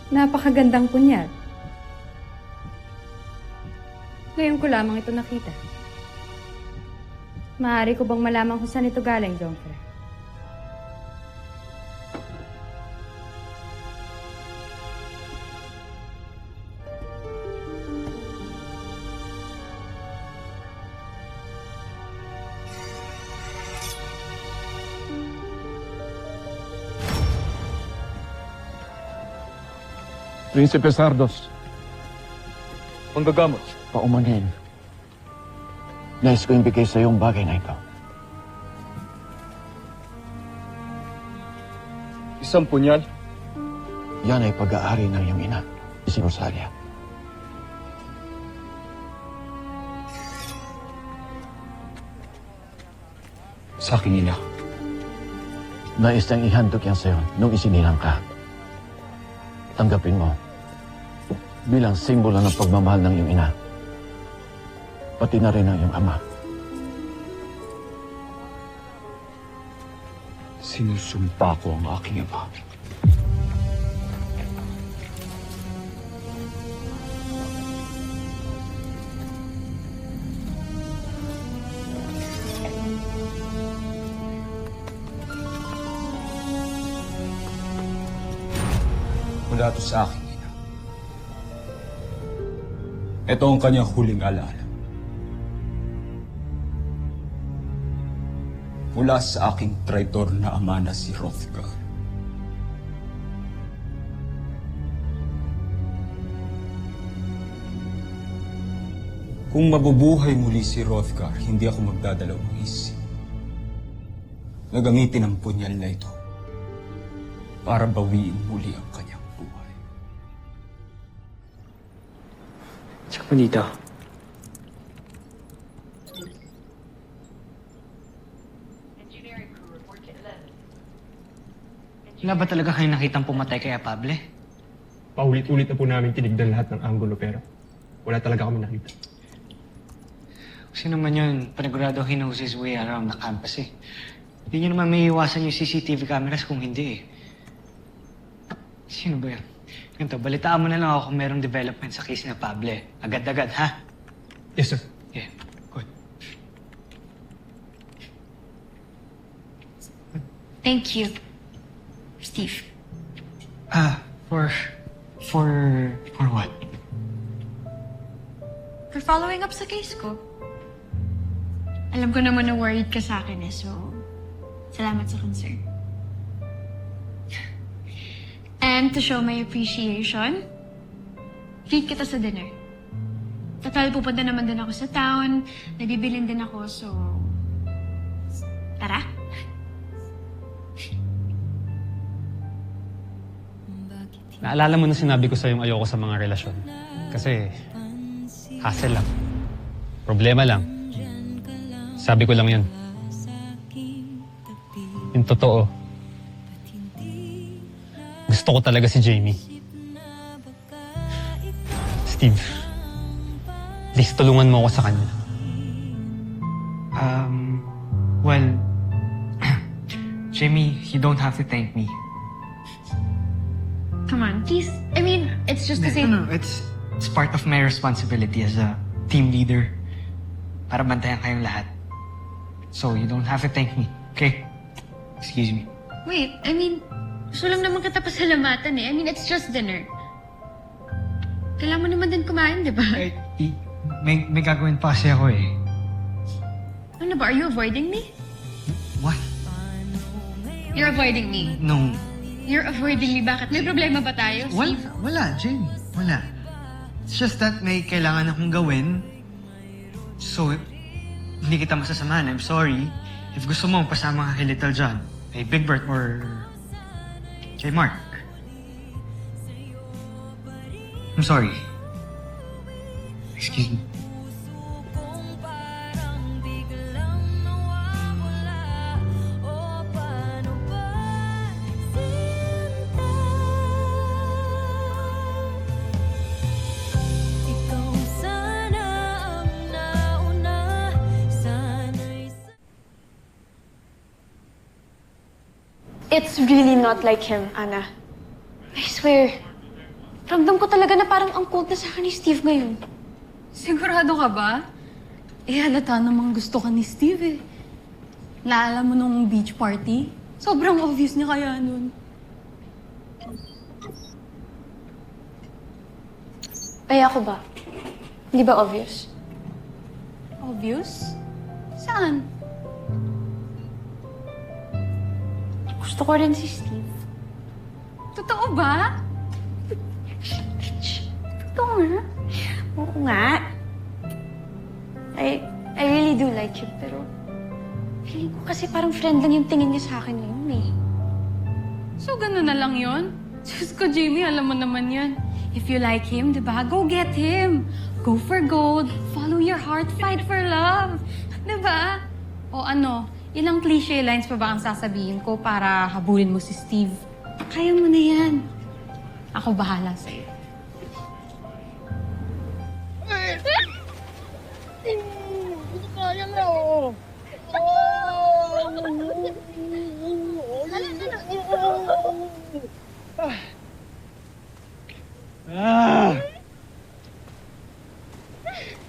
Napakagandang punyal. Ngayon ko lamang ito nakita. Maaari ko bang malaman kung saan ito galing, Jonfer? Prinsipe Sardos. Manggagamot. Paumanhin. Nais ko ibigay sa iyong bagay na ito. Isang punyal. Yan ay pag-aari ng iyong ina, si Rosalia. Sa aking ina. Nais niyang ihandog yan sa iyo nung isinilang ka. Tanggapin mo bilang simbolo ng pagmamahal ng iyong ina. Pati na rin ng iyong ama. Sinusumpa ko ang aking ama. Mula ito sa aking ina. Ito ang kanyang huling alaala. Mula sa aking traitor na ama na si Hrothgar. Kung mabubuhay muli si Hrothgar, hindi ako magdadalawang isip na gamitin ang punyal na ito para bawiin muli ang kanyang buhay. Tsaka po dito. Wala ba talaga kayo nakitang pumatay kay Apable? Paulit-ulit na po namin tinignan lahat ng anggulo pero wala talaga kami nakita. Kasi naman yun, panigurado he knows his way around the campus eh. Hindi nyo naman may iwasan yung CCTV cameras kung hindi eh. Sino ba yun? Ganito, balitaan mo na lang ako kung merong development sa case ni Apable. Agad-agad, ha? Yes, sir. Yeah, good. Thank you, Steve. For what? For following up sa case ko. Alam ko naman na worried ka sa akin eh, so salamat sa concern. And to show my appreciation, treat kita sa dinner. Total, pupunta naman din ako sa town, nabibilin din ako, so tara. Naalala mo na sinabi ko sa yung ayoko sa mga relasyon. Kasi hassle lang. Problema lang. Sabi ko lang yun. Yung totoo. Gusto ko talaga si Jamie. Steve, please tulungan mo ako sa kanya. Well, Jamie, you don't have to thank me. Come on, please. I mean, it's just to say... No, it's part of my responsibility as a team leader para bantayan kayong lahat. So, you don't have to thank me, okay? Excuse me. Wait, I mean, gusto lang naman kita pasalamatan eh. I mean, it's just dinner. Kailangan mo naman din kumain, di ba? May gagawin pa kasi ako eh. Ano ba? Are you avoiding me? What? You're avoiding me. No. You're avoiding me. Bakit? May problema ba tayo, Steve? Wala, Jamie. Wala. It's just that may kailangan akong gawin. So, hindi kita masasamahan. I'm sorry. If gusto mo, pasama ka kay Little John, kay Big Bert, or kay Mark. I'm sorry. Excuse me. It's really not like him, Anna. I swear. Ramdam ko talaga na parang ang cold na sa akin ni Steve ngayon. Sigurado ka ba? Eh, halata namang gusto ka ni Steve eh. Naalala mo nung beach party? Sobrang obvious niya kaya nun. Ay, ako ba? Hindi ba obvious? Obvious? Saan? Gusto ko rin si Steve. Totoo ba? Totoo nga. Oo nga. I really do like him, pero feeling ko kasi parang friend lang yung tingin niya sa akin ngayon eh. So, gano'n na lang yun? Diyos ko, Jamie, alam mo naman yan. If you like him, di ba? Go get him. Go for gold. Follow your heart. Fight for love. Di ba? O ano, ilang cliche lines pa ba ang sasabihin ko para habulin mo si Steve? Kaya mo na yan. Ako bahala sa'yo.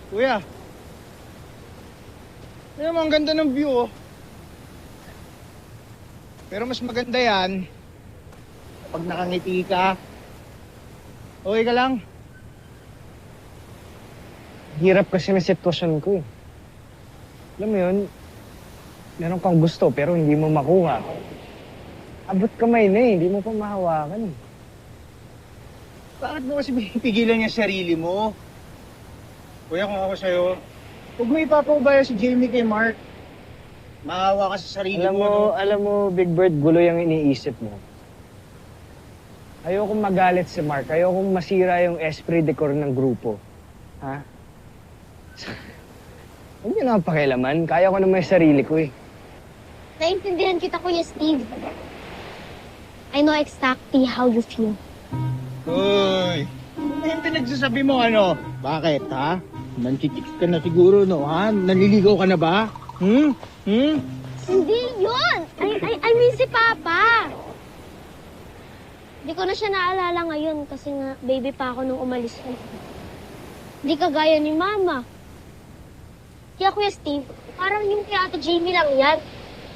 Kuya. Ayun, ang ganda ng view, oh. Pero mas maganda yan pag nakangiti ka. Okay ka lang? Hirap kasi na sitwasyon ko, eh. Alam mo yun, meron kang gusto pero hindi mo makuha. Abot kamay na, eh. Hindi mo pa mahawakan, eh. Bakit mo kasi pigilan yung sarili mo? Kuya, kung ako sa'yo, huwag mo ipapaubaya si Jamie kay Mark. Maawa ka sa sarili mo. Alam mo, Big Bird, gulo yung iniisip mo. Ayokong magalit si Mark. Ayokong masira yung esprit de corps ng grupo. Ha? Huwag niyo naman pakialaman. Kaya ko naman yung sarili ko, eh. Naintindihan kita, Kuya Steve. I know exactly how you feel. Uy! Ano yung pinagsasabi mo, ano? Bakit, ha? Nanchichik ka na siguro, no, ha? Naliligaw ka na ba? Hindi yun! I mean si Papa! Hindi ko na siya naalala ngayon kasi nga baby pa ako nung umalis ko. Hindi kagaya ni Mama. Kaya Kuya Steve, parang yung kay Ate Jamie lang yan.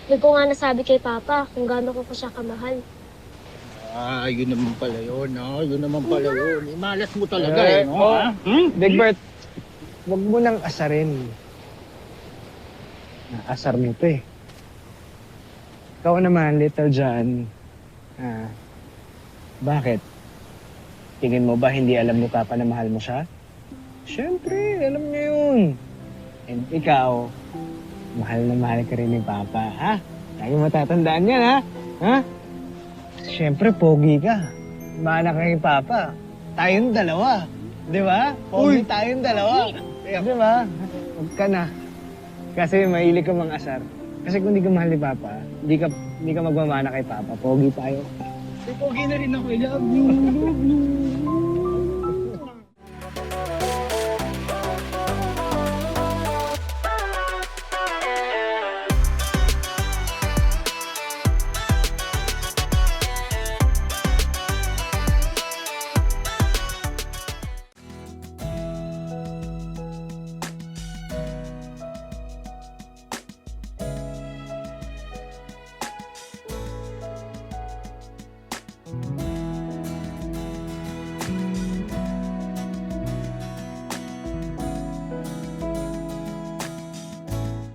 Hindi ko nga nasabi kay Papa kung gaano ko siya kamahal. Ah, yun naman pala yun, ha? Yun naman pala yun. Imalas mo talaga, eh, no, ha? Big Bert, huwag mo nang asarin. Naasar mo to, eh. Ikaw naman, Little John. Bakit? Tingin mo ba hindi alam ni Papa na mahal mo siya? Siyempre, alam niya yun. And ikaw, mahal na mahal ka rin ni Papa, ha? Lagi matatandaan yan, ha? Ha? Siyempre, pogi ka. Mana ka kay Papa. Tayong dalawa. Di ba? Pogi tayong dalawa. Di ba? Huwag ka na. Kasi mahilig ka mang asar. Kasi kung di ka mahal ni Papa, di ka magmamana kay Papa. Pogi tayo. Pogi na rin ako. I love you.